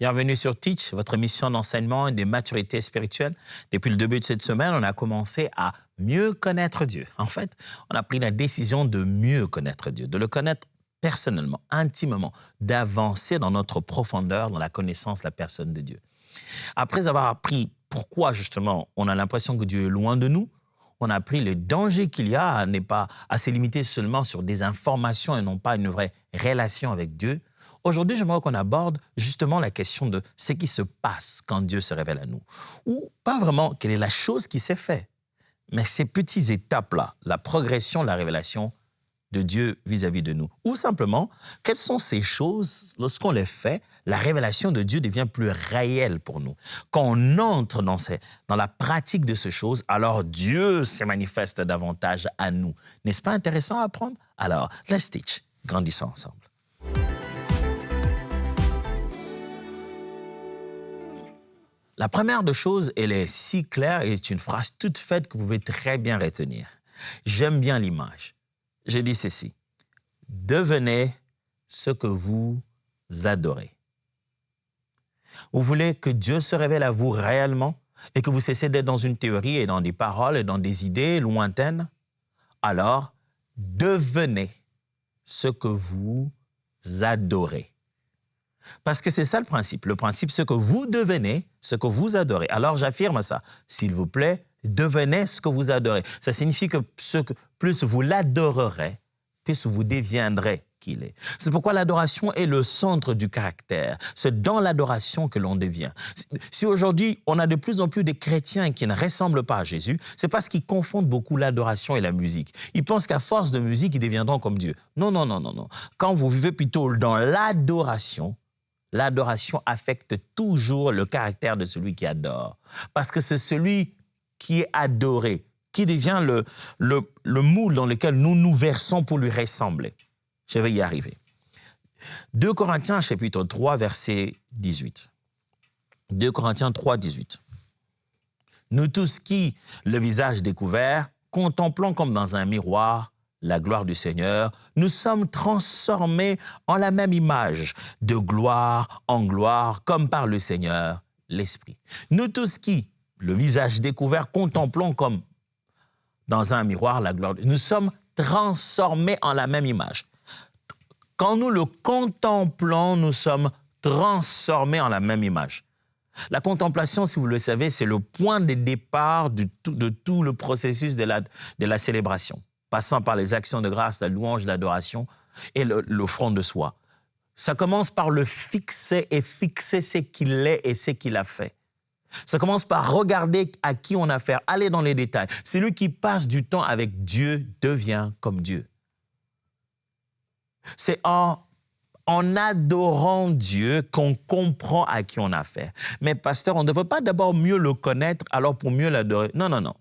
Bienvenue sur Teach, votre mission d'enseignement et de maturité spirituelle. Depuis le début de cette semaine, on a commencé à mieux connaître Dieu. En fait, on a pris la décision de mieux connaître Dieu, de le connaître personnellement, intimement, d'avancer dans notre profondeur, dans la connaissance de la personne de Dieu. Après avoir appris pourquoi, justement, on a l'impression que Dieu est loin de nous, on a appris le danger qu'il y a à se limiter seulement sur des informations et non pas une vraie relation avec Dieu. Aujourd'hui, j'aimerais qu'on aborde justement la question de ce qui se passe quand Dieu se révèle à nous. Ou pas vraiment quelle est la chose qui s'est faite, mais ces petites étapes-là, la progression, la révélation de Dieu vis-à-vis de nous. Ou simplement, quelles sont ces choses, lorsqu'on les fait, la révélation de Dieu devient plus réelle pour nous. Quand on entre dans la pratique de ces choses, alors Dieu se manifeste davantage à nous. N'est-ce pas intéressant à apprendre? Alors, let's teach. Grandissons ensemble. La première des choses, elle est si claire et c'est une phrase toute faite que vous pouvez très bien retenir. J'aime bien l'image. Je dis ceci. Devenez ce que vous adorez. Vous voulez que Dieu se révèle à vous réellement et que vous cessez d'être dans une théorie et dans des paroles et dans des idées lointaines? Alors, devenez ce que vous adorez. Parce que c'est ça le principe. Le principe, ce que vous devenez, ce que vous adorez. Alors, j'affirme ça. S'il vous plaît, devenez ce que vous adorez. Ça signifie que plus vous l'adorerez, plus vous deviendrez qu'il est. C'est pourquoi l'adoration est le centre du caractère. C'est dans l'adoration que l'on devient. Si aujourd'hui, on a de plus en plus de chrétiens qui ne ressemblent pas à Jésus, c'est parce qu'ils confondent beaucoup l'adoration et la musique. Ils pensent qu'à force de musique, ils deviendront comme Dieu. Non, non, non, non, non. Quand vous vivez plutôt dans l'adoration affecte toujours le caractère de celui qui adore. Parce que c'est celui qui est adoré, qui devient le moule dans lequel nous nous versons pour lui ressembler. Je vais y arriver. 2 Corinthiens, chapitre 3, verset 18. 2 Corinthiens 3, 18. Nous tous qui, le visage découvert, contemplons comme dans un miroir la gloire du Seigneur, nous sommes transformés en la même image, de gloire en gloire, comme par le Seigneur, l'Esprit. Nous tous qui, le visage découvert, contemplons comme dans un miroir la gloire. Nous sommes transformés en la même image. Quand nous le contemplons, nous sommes transformés en la même image. La contemplation, si vous le savez, c'est le point de départ de tout le processus de la célébration, passant par les actions de grâce, la louange, l'adoration et l'offrande de soi. Ça commence par le fixer et fixer ce qu'il est et ce qu'il a fait. Ça commence par regarder à qui on a affaire, aller dans les détails. Celui qui passe du temps avec Dieu devient comme Dieu. C'est en adorant Dieu qu'on comprend à qui on a affaire. Mais pasteur, on ne devrait pas d'abord mieux le connaître alors pour mieux l'adorer. Non, non, non.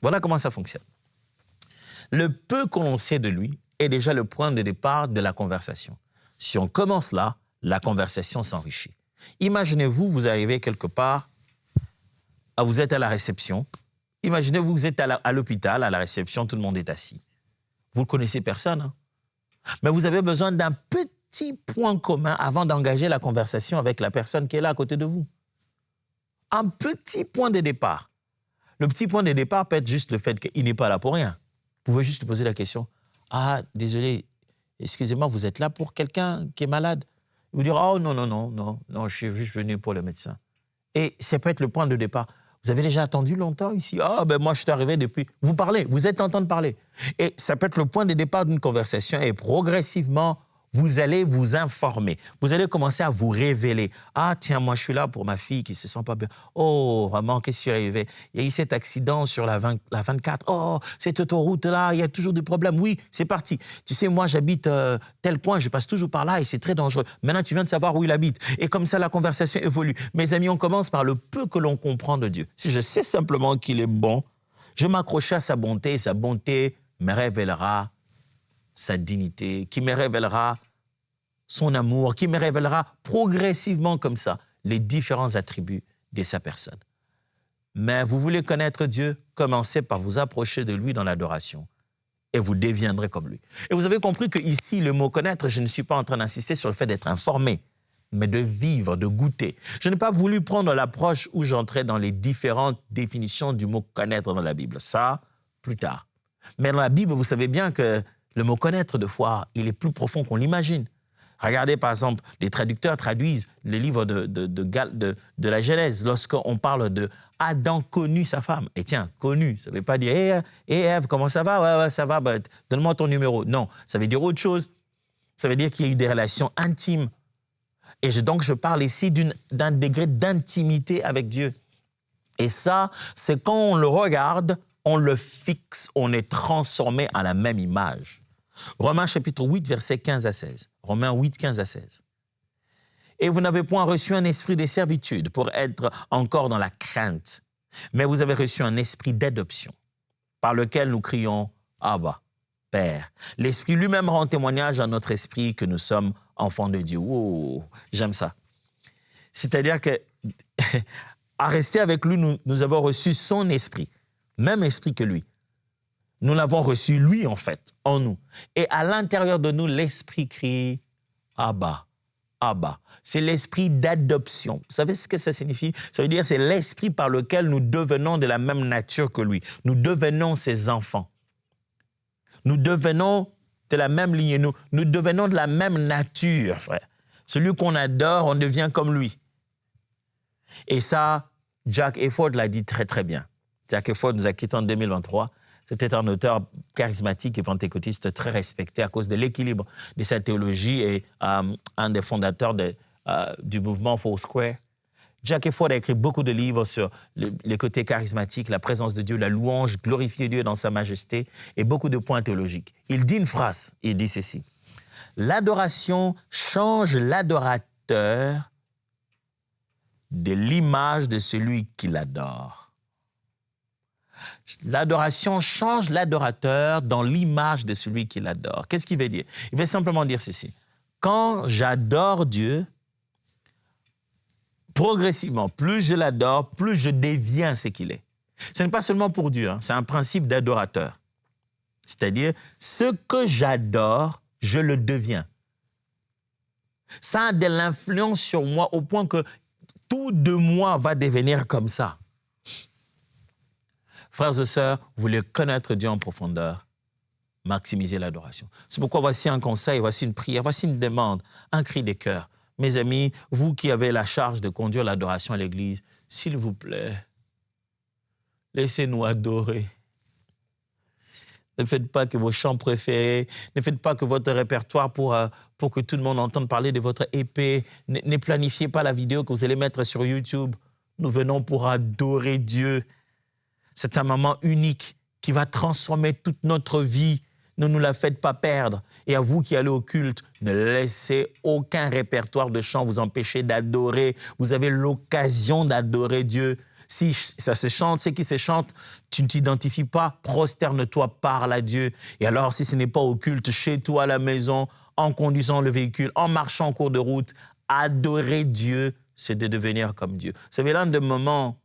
Voilà comment ça fonctionne. Le peu qu'on sait de lui est déjà le point de départ de la conversation. Si on commence là, la conversation s'enrichit. Imaginez-vous, vous arrivez quelque part, vous êtes à la réception. Imaginez-vous, vous êtes à l'hôpital, à la réception, tout le monde est assis. Vous ne connaissez personne, hein? Mais vous avez besoin d'un petit point commun avant d'engager la conversation avec la personne qui est là à côté de vous. Un petit point de départ. Le petit point de départ peut être juste le fait qu'il n'est pas là pour rien. Vous pouvez juste lui poser la question. « Ah, désolé, excusez-moi, vous êtes là pour quelqu'un qui est malade ?» Il vous dira « Oh non, non, non, non, non, je suis juste venu pour le médecin. » Et ça peut être le point de départ. Vous avez déjà attendu longtemps ici? Ah, ben moi, je suis arrivé depuis. Vous parlez, vous êtes en train de parler. Et ça peut être le point de départ d'une conversation et progressivement, vous allez vous informer. Vous allez commencer à vous révéler. Ah, tiens, moi, je suis là pour ma fille qui ne se sent pas bien. Oh, vraiment, qu'est-ce qui est arrivé? Il y a eu cet accident sur la 24. Oh, cette autoroute-là, il y a toujours des problèmes. Oui, c'est parti. Tu sais, moi, j'habite tel coin, je passe toujours par là et c'est très dangereux. Maintenant, tu viens de savoir où il habite. Et comme ça, la conversation évolue. Mes amis, on commence par le peu que l'on comprend de Dieu. Si je sais simplement qu'il est bon, je m'accrocherai à sa bonté et sa bonté me révélera sa dignité, qui me révélera son amour, qui me révélera progressivement comme ça les différents attributs de sa personne. Mais vous voulez connaître Dieu, commencez par vous approcher de lui dans l'adoration et vous deviendrez comme lui. Et vous avez compris que ici, le mot « connaître », je ne suis pas en train d'insister sur le fait d'être informé, mais de vivre, de goûter. Je n'ai pas voulu prendre l'approche où j'entrais dans les différentes définitions du mot « connaître » dans la Bible. Ça, plus tard. Mais dans la Bible, vous savez bien que le mot « connaître », de fois, il est plus profond qu'on l'imagine. Regardez, par exemple, les traducteurs traduisent le livre de la Genèse lorsqu'on parle de Adam connu sa femme. Et tiens, connu, ça ne veut pas dire hey, Ève, comment ça va? Ouais, ça va, bah, donne-moi ton numéro. Non, ça veut dire autre chose. Ça veut dire qu'il y a eu des relations intimes. Et donc, je parle ici d'un degré d'intimité avec Dieu. Et ça, c'est quand on le regarde, on le fixe, on est transformé à la même image. Romains chapitre 8, versets 15 à 16. Romains 8, 15 à 16. Et vous n'avez point reçu un esprit de servitude pour être encore dans la crainte, mais vous avez reçu un esprit d'adoption, par lequel nous crions « Abba, Père ». L'Esprit lui-même rend témoignage à notre esprit que nous sommes enfants de Dieu. Oh, j'aime ça. C'est-à-dire que à rester avec lui, nous avons reçu son esprit, même esprit que lui. Nous l'avons reçu, lui, en fait, en nous. Et à l'intérieur de nous, l'esprit crie « Abba, Abba ». C'est l'esprit d'adoption. Vous savez ce que ça signifie? Ça veut dire que c'est l'esprit par lequel nous devenons de la même nature que lui. Nous devenons ses enfants. Nous devenons de la même lignée. Nous devenons de la même nature, frère. Celui qu'on adore, on devient comme lui. Et ça, Jack Hayford l'a dit très, très bien. Jack Hayford nous a quittés en 2023. C'était un auteur charismatique et pentecôtiste très respecté à cause de l'équilibre de sa théologie et un des fondateurs du mouvement Foursquare. Jack Hayford a écrit beaucoup de livres sur les côtés charismatiques, la présence de Dieu, la louange, glorifier Dieu dans sa majesté et beaucoup de points théologiques. Il dit une phrase, il dit ceci. L'adoration change l'adorateur de l'image de celui qui l'adore. L'adoration change l'adorateur dans l'image de celui qui l'adore. Qu'est-ce qu'il veut dire? Il veut simplement dire ceci. Quand j'adore Dieu, progressivement, plus je l'adore, plus je deviens ce qu'il est. Ce n'est pas seulement pour Dieu, c'est un principe d'adorateur. C'est-à-dire, ce que j'adore, je le deviens. Ça a de l'influence sur moi au point que tout de moi va devenir comme ça. Frères et sœurs, vous voulez connaître Dieu en profondeur, maximisez l'adoration. C'est pourquoi voici un conseil, voici une prière, voici une demande, un cri de cœur. Mes amis, vous qui avez la charge de conduire l'adoration à l'Église, s'il vous plaît, laissez-nous adorer. Ne faites pas que vos chants préférés, ne faites pas que votre répertoire pour que tout le monde entende parler de votre épée. Ne planifiez pas la vidéo que vous allez mettre sur YouTube. Nous venons pour adorer Dieu. C'est un moment unique qui va transformer toute notre vie. Ne nous la faites pas perdre. Et à vous qui allez au culte, ne laissez aucun répertoire de chants vous empêcher d'adorer. Vous avez l'occasion d'adorer Dieu. Si ça se chante, c'est qui se chante, tu ne t'identifies pas, prosterne-toi, parle à Dieu. Et alors, si ce n'est pas au culte, chez toi à la maison, en conduisant le véhicule, en marchant en cours de route, adorer Dieu, c'est de devenir comme Dieu. Vous savez, l'un des moments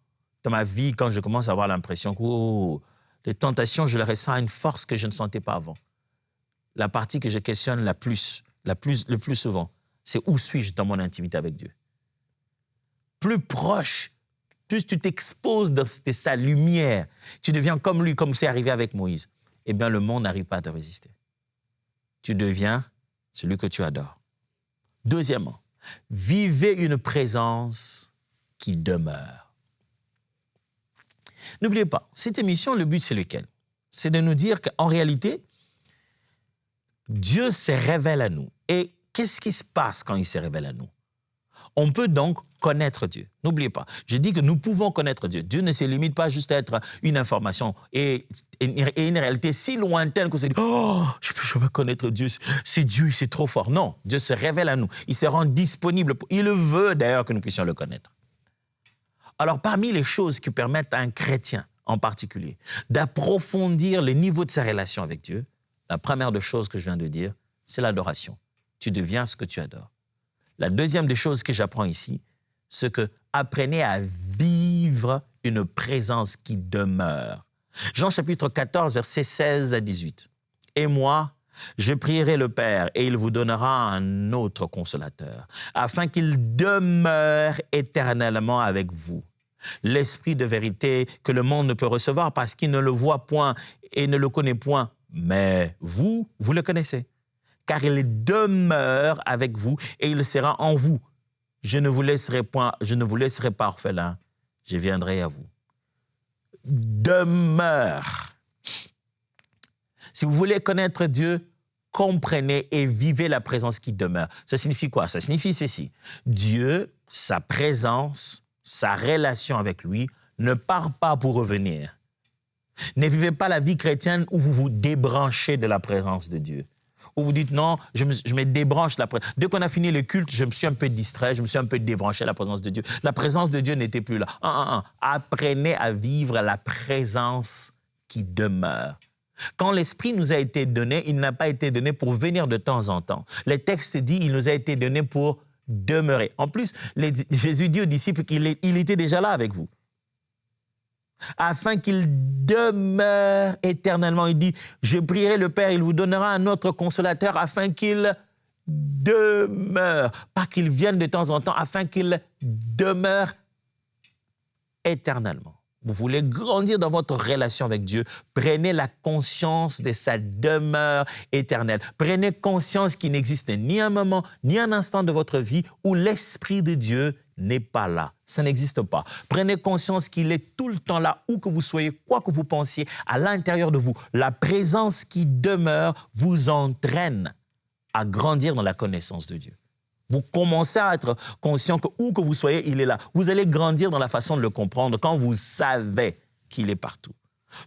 dans ma vie, quand je commence à avoir l'impression que les tentations, je les ressens à une force que je ne sentais pas avant. La partie que je questionne le plus souvent, c'est où suis-je dans mon intimité avec Dieu? Plus proche, plus tu t'exposes de sa lumière, tu deviens comme lui, comme c'est arrivé avec Moïse. Eh bien, le monde n'arrive pas à te résister. Tu deviens celui que tu adores. Deuxièmement, vivez une présence qui demeure. N'oubliez pas, cette émission, le but, c'est lequel? C'est de nous dire qu'en réalité, Dieu se révèle à nous. Et qu'est-ce qui se passe quand il se révèle à nous? On peut donc connaître Dieu. N'oubliez pas, je dis que nous pouvons connaître Dieu. Dieu ne se limite pas juste à être une information et une réalité si lointaine que c'est « Oh, je veux connaître Dieu, c'est Dieu, c'est trop fort. » Non, Dieu se révèle à nous. Il se rend disponible. Il veut d'ailleurs que nous puissions le connaître. Alors, parmi les choses qui permettent à un chrétien en particulier d'approfondir le niveau de sa relation avec Dieu, la première des choses que je viens de dire, c'est l'adoration. Tu deviens ce que tu adores. La deuxième des choses que j'apprends ici, c'est que apprenez à vivre une présence qui demeure. Jean chapitre 14, versets 16 à 18. « Et moi, Je prierai le Père et il vous donnera un autre consolateur, afin qu'il demeure éternellement avec vous. L'Esprit de vérité que le monde ne peut recevoir parce qu'il ne le voit point et ne le connaît point. Mais vous le connaissez, car il demeure avec vous et il sera en vous. Je ne vous laisserai pas orphelin, je viendrai à vous. Demeure. Si vous voulez connaître Dieu, comprenez et vivez la présence qui demeure. Ça signifie quoi? Ça signifie ceci. Dieu, sa présence, sa relation avec lui ne part pas pour revenir. Ne vivez pas la vie chrétienne où vous vous débranchez de la présence de Dieu. Où vous dites non, je me débranche. Dès qu'on a fini le culte, je me suis un peu distrait, je me suis un peu débranché de la présence de Dieu. La présence de Dieu n'était plus là. Apprenez à vivre la présence qui demeure. Quand l'Esprit nous a été donné, il n'a pas été donné pour venir de temps en temps. Le texte dit qu'il nous a été donné pour demeurer. En plus, Jésus dit aux disciples qu'il était déjà là avec vous. Afin qu'il demeure éternellement. Il dit, je prierai le Père, il vous donnera un autre consolateur afin qu'il demeure. Pas qu'il vienne de temps en temps, afin qu'il demeure éternellement. Vous voulez grandir dans votre relation avec Dieu, prenez la conscience de sa demeure éternelle. Prenez conscience qu'il n'existe ni un moment, ni un instant de votre vie où l'Esprit de Dieu n'est pas là. Ça n'existe pas. Prenez conscience qu'il est tout le temps là, où que vous soyez, quoi que vous pensiez, à l'intérieur de vous. La présence qui demeure vous entraîne à grandir dans la connaissance de Dieu. Vous commencez à être conscient que où que vous soyez, il est là. Vous allez grandir dans la façon de le comprendre quand vous savez qu'il est partout.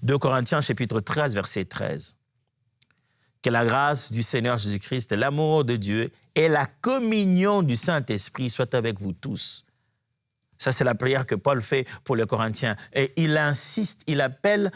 2 Corinthiens chapitre 13, verset 13. Que la grâce du Seigneur Jésus-Christ, l'amour de Dieu et la communion du Saint-Esprit soient avec vous tous. Ça, c'est la prière que Paul fait pour les Corinthiens. Et il insiste, il appelle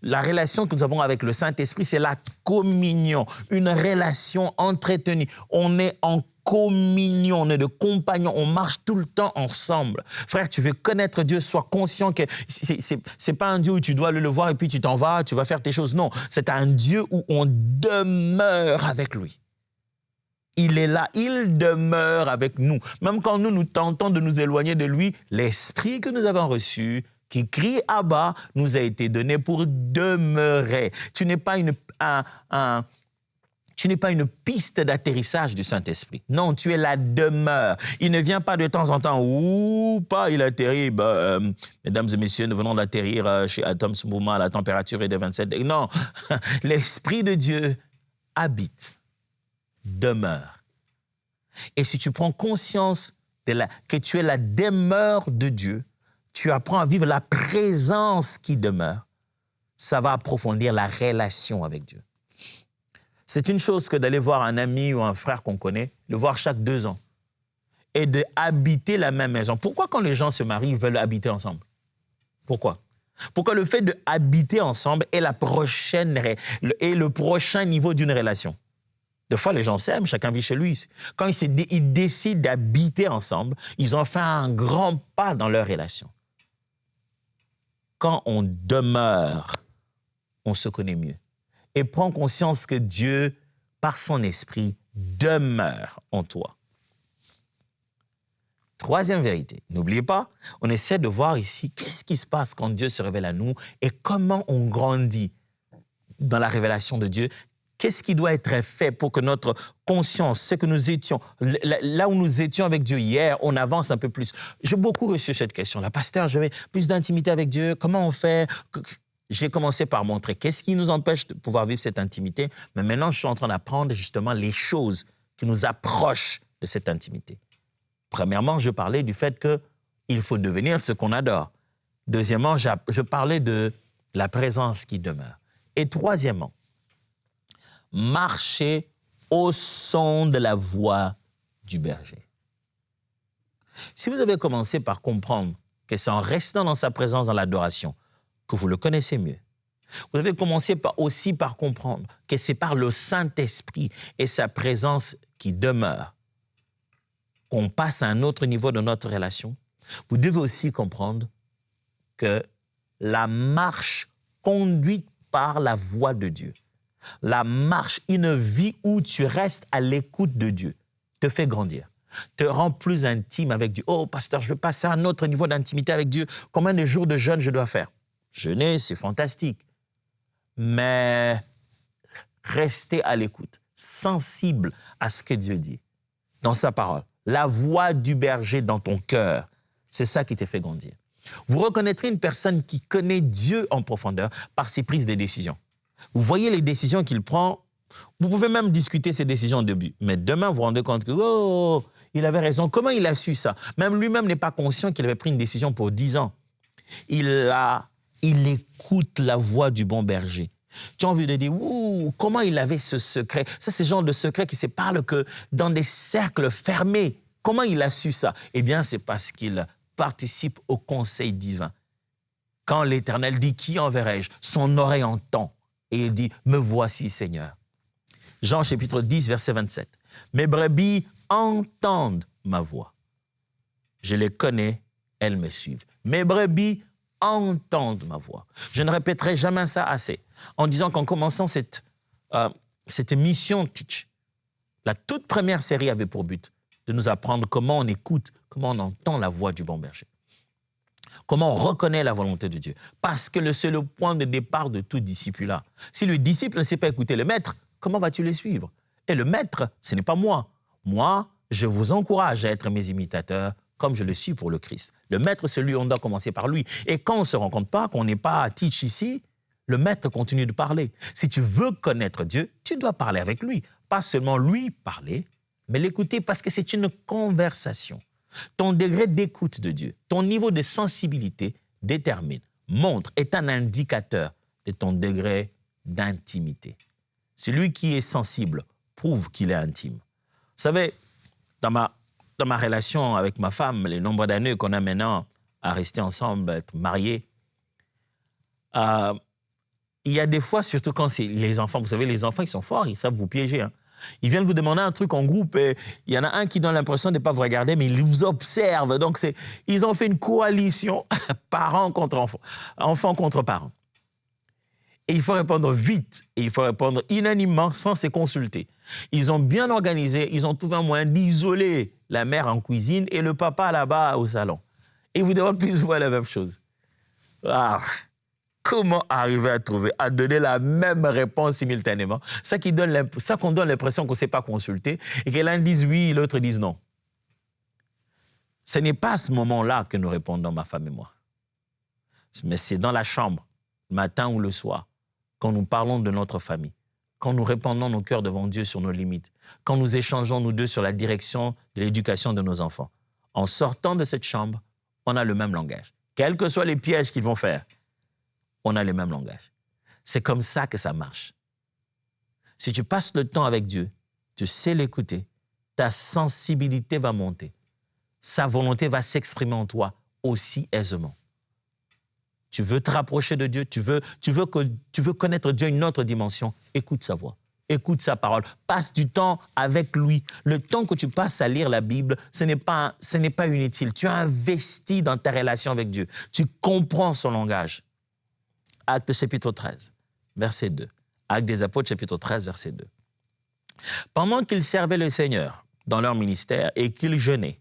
la relation que nous avons avec le Saint-Esprit, c'est la communion, une relation entretenue. On est en communion, on est de compagnons, on marche tout le temps ensemble. Frère, tu veux connaître Dieu, sois conscient que c'est pas un Dieu où tu dois le voir et puis tu t'en vas, tu vas faire tes choses. Non, c'est un Dieu où on demeure avec lui. Il est là, il demeure avec nous. Même quand nous tentons de nous éloigner de lui, l'Esprit que nous avons reçu, qui crie Abba, nous a été donné pour demeurer. Tu n'es pas une piste d'atterrissage du Saint-Esprit. Non, tu es la demeure. Il ne vient pas de temps en temps, ou pas, il atterrit. Mesdames et messieurs, nous venons d'atterrir chez Atoms Movement, la température est de 27 degrés. Non, l'Esprit de Dieu habite, demeure. Et si tu prends conscience que tu es la demeure de Dieu, tu apprends à vivre la présence qui demeure, ça va approfondir la relation avec Dieu. C'est une chose que d'aller voir un ami ou un frère qu'on connaît, le voir chaque 2 ans, et d'habiter la même maison. Pourquoi quand les gens se marient, ils veulent habiter ensemble? Pourquoi? Pourquoi le fait d'habiter ensemble est le prochain niveau d'une relation? Des fois, les gens s'aiment, chacun vit chez lui. Quand ils décident d'habiter ensemble, ils ont fait un grand pas dans leur relation. Quand on demeure, on se connaît mieux. Et prends conscience que Dieu, par son esprit, demeure en toi. Troisième vérité, n'oubliez pas, on essaie de voir ici qu'est-ce qui se passe quand Dieu se révèle à nous et comment on grandit dans la révélation de Dieu. Qu'est-ce qui doit être fait pour que notre conscience, ce que nous étions, là où nous étions avec Dieu hier, on avance un peu plus? J'ai beaucoup reçu cette question-là. Pasteur, je veux plus d'intimité avec Dieu. Comment on fait? J'ai commencé par montrer qu'est-ce qui nous empêche de pouvoir vivre cette intimité. Mais maintenant, je suis en train d'apprendre justement les choses qui nous approchent de cette intimité. Premièrement, je parlais du fait qu'il faut devenir ce qu'on adore. Deuxièmement, je parlais de la présence qui demeure. Et troisièmement, marcher au son de la voix du berger. Si vous avez commencé par comprendre que c'est en restant dans sa présence dans l'adoration que vous le connaissez mieux, vous avez commencé aussi par comprendre que c'est par le Saint-Esprit et sa présence qui demeure qu'on passe à un autre niveau de notre relation. Vous devez aussi comprendre que la marche conduite par la voix de Dieu, La marche, une vie où tu restes à l'écoute de Dieu, te fait grandir, te rend plus intime avec Dieu. Oh, pasteur, je veux passer à un autre niveau d'intimité avec Dieu. Combien de jours de jeûne je dois faire? Jeûner, c'est fantastique. Mais rester à l'écoute, sensible à ce que Dieu dit dans sa parole. La voix du berger dans ton cœur, c'est ça qui te fait grandir. Vous reconnaîtrez une personne qui connaît Dieu en profondeur par ses prises de décisions. Vous voyez les décisions qu'il prend, vous pouvez même discuter ses décisions au début. Mais demain, vous vous rendez compte que, oh, il avait raison. Comment il a su ça? Même lui-même n'est pas conscient qu'il avait pris une décision pour 10 ans. Il écoute la voix du bon berger. Tu as envie de dire, ouh, comment il avait ce secret? Ça, c'est le genre de secret qui se parle que dans des cercles fermés. Comment il a su ça? Eh bien, c'est parce qu'il participe au conseil divin. Quand l'Éternel dit, qui enverrai-je? Son oreille entend. Et il dit, me voici, Seigneur. Jean chapitre 10, verset 27. Mes brebis entendent ma voix. Je les connais, elles me suivent. Mes brebis entendent ma voix. Je ne répéterai jamais ça assez. En disant qu'en commençant cette mission Teach, la toute première série avait pour but de nous apprendre comment on écoute, comment on entend la voix du bon berger. Comment on reconnaît la volonté de Dieu. Parce que c'est le point de départ de tout disciple-là. Si le disciple ne sait pas écouter le maître, comment vas-tu le suivre? Et le maître, ce n'est pas moi. Moi, je vous encourage à être mes imitateurs comme je le suis pour le Christ. Le maître, c'est lui, on doit commencer par lui. Et quand on ne se rend compte pas qu'on n'est pas à Teach ici, le maître continue de parler. Si tu veux connaître Dieu, tu dois parler avec lui. Pas seulement lui parler, mais l'écouter parce que c'est une conversation. Ton degré d'écoute de Dieu, ton niveau de sensibilité détermine, montre, est un indicateur de ton degré d'intimité. Celui qui est sensible prouve qu'il est intime. Vous savez, dans ma relation avec ma femme, les nombre d'années qu'on a maintenant à rester ensemble, à être mariés, il y a des fois, surtout quand c'est les enfants, vous savez, les enfants, ils sont forts, ils savent vous piéger. Hein. Ils viennent vous demander un truc en groupe et il y en a un qui donne l'impression de ne pas vous regarder, mais il vous observe. Donc, ils ont fait une coalition, parents contre enfants, enfants contre parents. Et il faut répondre vite et il faut répondre unanimement sans se consulter. Ils ont bien organisé, ils ont trouvé un moyen d'isoler la mère en cuisine et le papa là-bas au salon. Et vous demandez plus ou moins la même chose. Ah. Comment arriver à donner la même réponse simultanément? Ça qu'on donne l'impression qu'on ne s'est pas consulté et que l'un dise oui et l'autre dise non. Ce n'est pas à ce moment-là que nous répondons, ma femme et moi. Mais c'est dans la chambre, le matin ou le soir, quand nous parlons de notre famille, quand nous répandons nos cœurs devant Dieu sur nos limites, quand nous échangeons nous deux sur la direction de l'éducation de nos enfants. En sortant de cette chambre, on a le même langage. Quels que soient les pièges qu'ils vont faire, on a le même langage. C'est comme ça que ça marche. Si tu passes le temps avec Dieu, tu sais l'écouter, ta sensibilité va monter. Sa volonté va s'exprimer en toi aussi aisément. Tu veux te rapprocher de Dieu, tu veux connaître Dieu à une autre dimension, écoute sa voix, écoute sa parole, passe du temps avec lui. Le temps que tu passes à lire la Bible, ce n'est pas inutile. Tu as investi dans ta relation avec Dieu. Tu comprends son langage. Actes chapitre 13, verset 2. Actes des Apôtres chapitre 13, verset 2. Pendant qu'ils servaient le Seigneur dans leur ministère et qu'ils jeûnaient,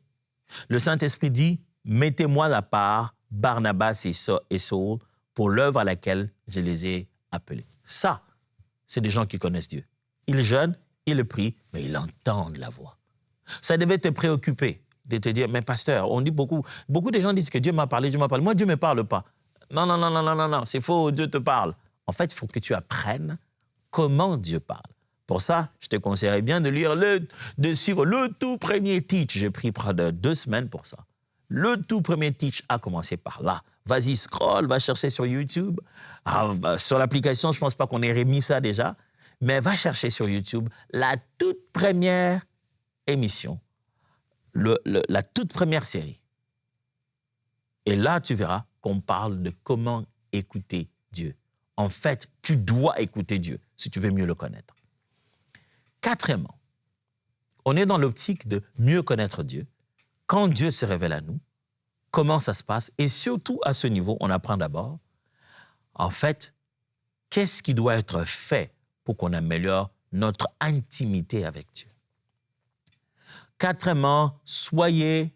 le Saint-Esprit dit, « Mettez-moi à part Barnabas et Saul pour l'œuvre à laquelle je les ai appelés. » Ça, c'est des gens qui connaissent Dieu. Ils jeûnent, ils prient, mais ils entendent la voix. Ça devait te préoccuper de te dire, mais pasteur, on dit beaucoup de gens disent que Dieu m'a parlé, Dieu m'a parlé. Moi, Dieu ne me parle pas. Non, c'est faux, Dieu te parle. En fait, il faut que tu apprennes comment Dieu parle. Pour ça, je te conseillerais bien de suivre le tout premier Teach. J'ai pris près de 2 semaines pour ça. Le tout premier Teach a commencé par là. Vas-y, scroll, va chercher sur YouTube. Sur l'application, je ne pense pas qu'on ait remis ça déjà. Mais va chercher sur YouTube la toute première émission, la toute première série. Et là, tu verras qu'on parle de comment écouter Dieu. En fait, tu dois écouter Dieu si tu veux mieux le connaître. Quatrièmement, on est dans l'optique de mieux connaître Dieu. Quand Dieu se révèle à nous, comment ça se passe? Et surtout, à ce niveau, on apprend d'abord, en fait, qu'est-ce qui doit être fait pour qu'on améliore notre intimité avec Dieu. Quatrièmement, soyez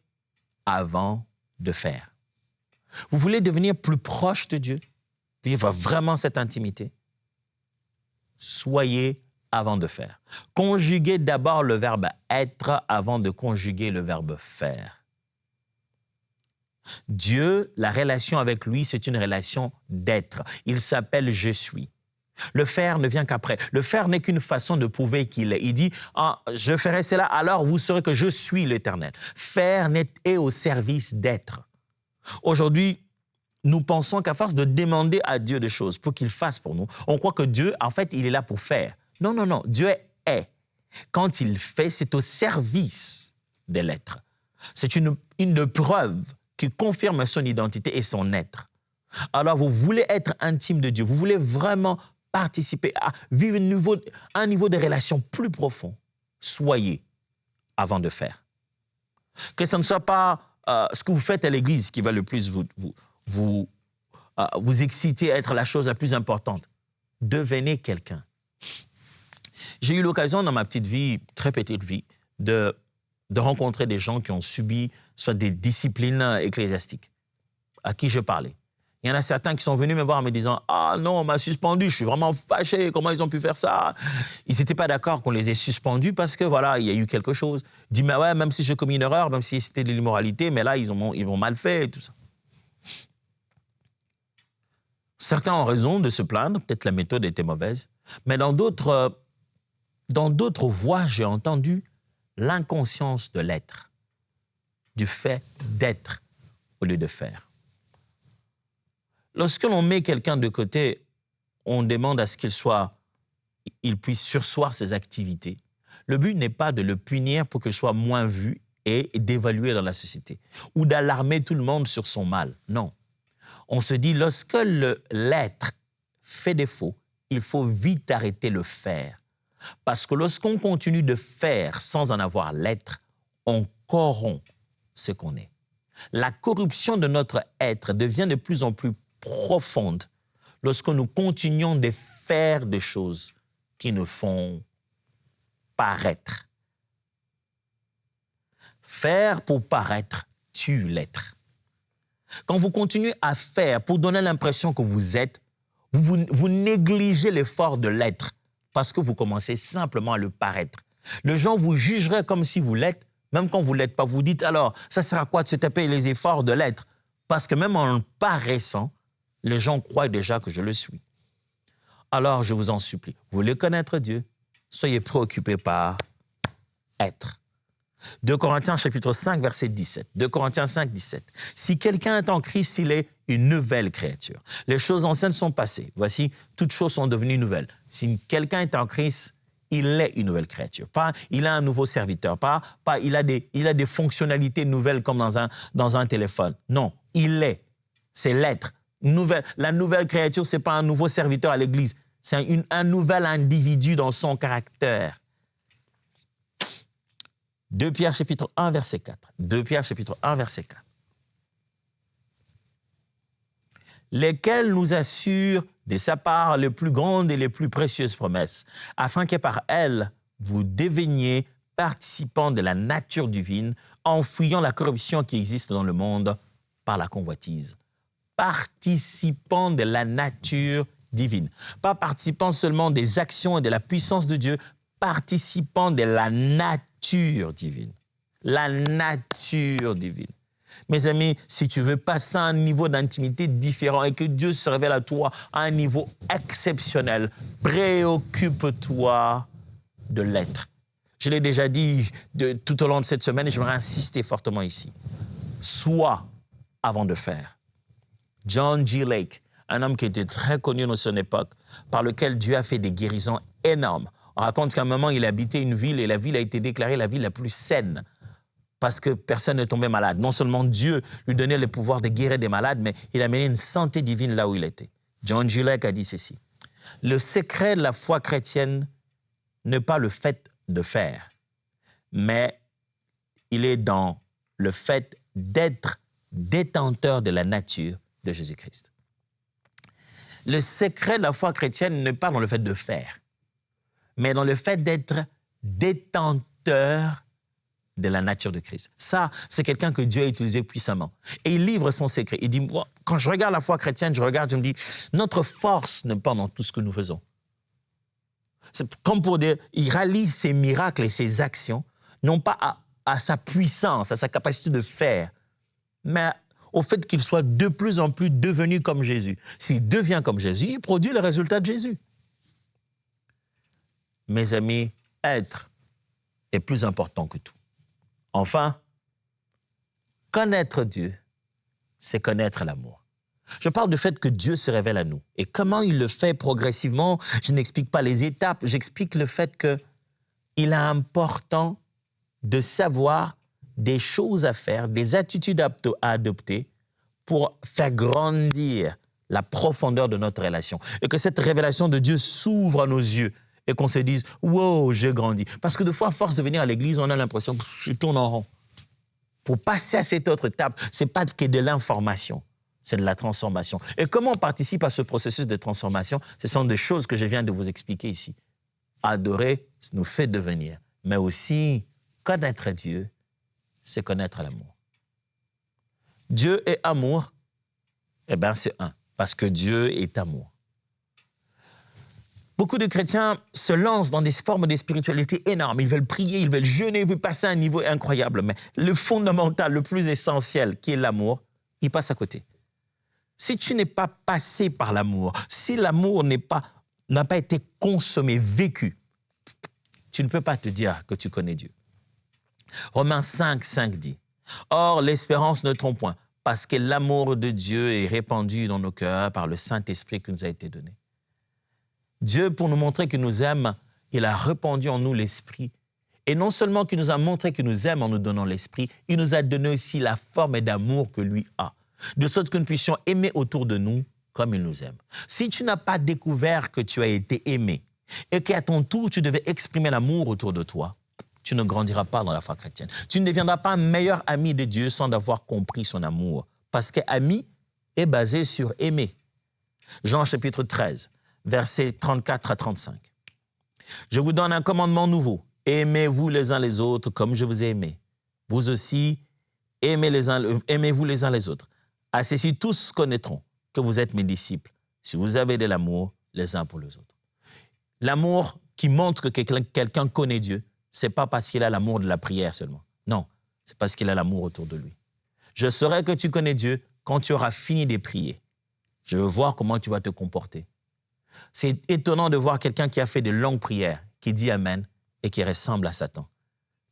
avant de faire. Vous voulez devenir plus proche de Dieu, vivre vraiment cette intimité? Soyez avant de faire. Conjuguez d'abord le verbe être avant de conjuguer le verbe faire. Dieu, la relation avec lui, c'est une relation d'être. Il s'appelle « je suis ». Le faire ne vient qu'après. Le faire n'est qu'une façon de prouver qu'il est. Il dit « je ferai cela, alors vous saurez que je suis l'Éternel ». Faire est au service d'être. Aujourd'hui, nous pensons qu'à force de demander à Dieu des choses pour qu'il fasse pour nous, on croit que Dieu, en fait, il est là pour faire. Non, non, non. Dieu est. Quand il fait, c'est au service de l'être. C'est une preuve qui confirme son identité et son être. Alors, vous voulez être intime de Dieu. Vous voulez vraiment participer à vivre un niveau de relation plus profond. Soyez avant de faire. Que ce ne soit pas ce que vous faites à l'église qui va le plus vous exciter à être la chose la plus importante. Devenez quelqu'un. J'ai eu l'occasion dans ma petite vie, très petite vie, de rencontrer des gens qui ont subi soit des disciplines ecclésiastiques à qui je parlais. Il y en a certains qui sont venus me voir en me disant « Ah non, on m'a suspendu, je suis vraiment fâché, comment ils ont pu faire ça ?» Ils n'étaient pas d'accord qu'on les ait suspendus parce que voilà, il y a eu quelque chose. Ils disent « Mais ouais, même si j'ai commis une erreur, même si c'était de l'immoralité, mais là, ils m'ont mal fait et tout ça. » Certains ont raison de se plaindre, peut-être la méthode était mauvaise, mais dans d'autres voix, j'ai entendu l'inconscience de l'être, du fait d'être au lieu de faire. Lorsque l'on met quelqu'un de côté, on demande à ce qu'il puisse surseoir ses activités. Le but n'est pas de le punir pour qu'il soit moins vu et d'évaluer dans la société ou d'alarmer tout le monde sur son mal. Non. On se dit, lorsque l'être fait défaut, il faut vite arrêter le faire. Parce que lorsqu'on continue de faire sans en avoir l'être, on corrompt ce qu'on est. La corruption de notre être devient de plus en plus profonde lorsque nous continuons de faire des choses qui nous font paraître. Faire pour paraître tue l'être. Quand vous continuez à faire pour donner l'impression que vous êtes, vous négligez l'effort de l'être parce que vous commencez simplement à le paraître. Les gens vous jugeraient comme si vous l'êtes, même quand vous ne l'êtes pas. Vous dites alors, ça sert à quoi de se taper les efforts de l'être? Parce que même en paraissant, les gens croient déjà que je le suis. Alors, je vous en supplie, vous voulez connaître Dieu? Soyez préoccupés par être. 2 Corinthiens chapitre 5, verset 17. 2 Corinthiens 5, 17. Si quelqu'un est en Christ, il est une nouvelle créature. Les choses anciennes sont passées. Voici, toutes choses sont devenues nouvelles. Si quelqu'un est en Christ, il est une nouvelle créature. Pas il a un nouveau serviteur. Pas il a des fonctionnalités nouvelles comme dans un téléphone. Non, il est. C'est l'être. La nouvelle créature, ce n'est pas un nouveau serviteur à l'Église. C'est un nouvel individu dans son caractère. 2 Pierre chapitre 1, verset 4. 2 Pierre chapitre 1, verset 4. Lesquels nous assurent de sa part les plus grandes et les plus précieuses promesses, afin que par elles, vous deveniez participants de la nature divine, en fuyant la corruption qui existe dans le monde par la convoitise. Participants de la nature divine. Pas participants seulement des actions et de la puissance de Dieu, participants de la nature divine. La nature divine. Mes amis, si tu veux passer à un niveau d'intimité différent et que Dieu se révèle à toi à un niveau exceptionnel, préoccupe-toi de l'être. Je l'ai déjà dit tout au long de cette semaine et j'aimerais insister fortement ici. Sois avant de faire. John G. Lake, un homme qui était très connu dans son époque, par lequel Dieu a fait des guérisons énormes. On raconte qu'à un moment, il habitait une ville et la ville a été déclarée la ville la plus saine parce que personne ne tombait malade. Non seulement Dieu lui donnait le pouvoir de guérir des malades, mais il a mené une santé divine là où il était. John G. Lake a dit ceci. Le secret de la foi chrétienne n'est pas le fait de faire, mais il est dans le fait d'être détenteur de la nature de Jésus-Christ. Le secret de la foi chrétienne n'est pas dans le fait de faire. mais dans le fait d'être détenteur de la nature de Christ. Ça, c'est quelqu'un que Dieu a utilisé puissamment. Et il livre son secret. Il dit, moi, quand je regarde la foi chrétienne, je me dis, notre force n'est pas dans tout ce que nous faisons. C'est comme pour dire, il rallie ses miracles et ses actions, non pas à sa puissance, à sa capacité de faire, mais au fait qu'il soit de plus en plus devenu comme Jésus. S'il devient comme Jésus, il produit le résultat de Jésus. Mes amis, être est plus important que tout. Enfin, connaître Dieu, c'est connaître l'amour. Je parle du fait que Dieu se révèle à nous. Et comment il le fait progressivement, je n'explique pas les étapes, j'explique le fait qu'il est important de savoir des choses à faire, des attitudes à adopter pour faire grandir la profondeur de notre relation. Et que cette révélation de Dieu s'ouvre à nos yeux et qu'on se dise « Wow, j'ai grandi ». Parce que des fois, à force de venir à l'église, on a l'impression que je tourne en rond. Pour passer à cette autre étape, ce n'est pas que de l'information, c'est de la transformation. Et comment on participe à ce processus de transformation? Ce sont des choses que je viens de vous expliquer ici. Adorer nous fait devenir, mais aussi connaître Dieu, c'est connaître l'amour. Dieu est amour, eh bien c'est un, parce que Dieu est amour. Beaucoup de chrétiens se lancent dans des formes de spiritualité énormes. Ils veulent prier, ils veulent jeûner, ils veulent passer à un niveau incroyable. Mais le fondamental, le plus essentiel, qui est l'amour, ils passent à côté. Si tu n'es pas passé par l'amour, si l'amour n'a pas été consommé, vécu, tu ne peux pas te dire que tu connais Dieu. Romains 5 dit, « Or, l'espérance ne trompe point, parce que l'amour de Dieu est répandu dans nos cœurs par le Saint-Esprit qui nous a été donné. » Dieu, pour nous montrer qu'il nous aime, il a répandu en nous l'Esprit. Et non seulement qu'il nous a montré qu'il nous aime en nous donnant l'Esprit, il nous a donné aussi la forme d'amour que lui a, de sorte que nous puissions aimer autour de nous comme il nous aime. Si tu n'as pas découvert que tu as été aimé et qu'à ton tour, tu devais exprimer l'amour autour de toi, tu ne grandiras pas dans la foi chrétienne. Tu ne deviendras pas un meilleur ami de Dieu sans avoir compris son amour. Parce que ami est basé sur aimer. Jean chapitre 13. Versets 34 à 35. « Je vous donne un commandement nouveau. Aimez-vous les uns les autres comme je vous ai aimé. Vous aussi, aimez-vous les uns les autres. À ceci, tous connaîtront que vous êtes mes disciples, si vous avez de l'amour les uns pour les autres. » L'amour qui montre que quelqu'un connaît Dieu, ce n'est pas parce qu'il a l'amour de la prière seulement. Non, c'est parce qu'il a l'amour autour de lui. Je saurai que tu connais Dieu quand tu auras fini de prier. Je veux voir comment tu vas te comporter. C'est étonnant de voir quelqu'un qui a fait de longues prières, qui dit Amen et qui ressemble à Satan.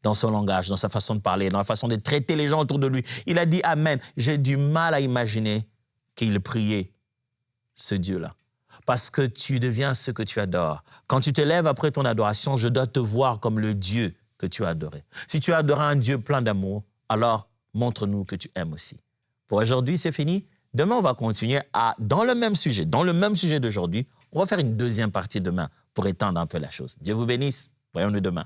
Dans son langage, dans sa façon de parler, dans la façon de traiter les gens autour de lui. Il a dit Amen. J'ai du mal à imaginer qu'il priait ce Dieu-là. Parce que tu deviens ce que tu adores. Quand tu te lèves après ton adoration, je dois te voir comme le Dieu que tu as adoré. Si tu as adoré un Dieu plein d'amour, alors montre-nous que tu aimes aussi. Pour aujourd'hui, c'est fini. Demain, on va continuer dans le même sujet d'aujourd'hui. On va faire une deuxième partie demain pour étendre un peu la chose. Dieu vous bénisse. Voyons-nous demain.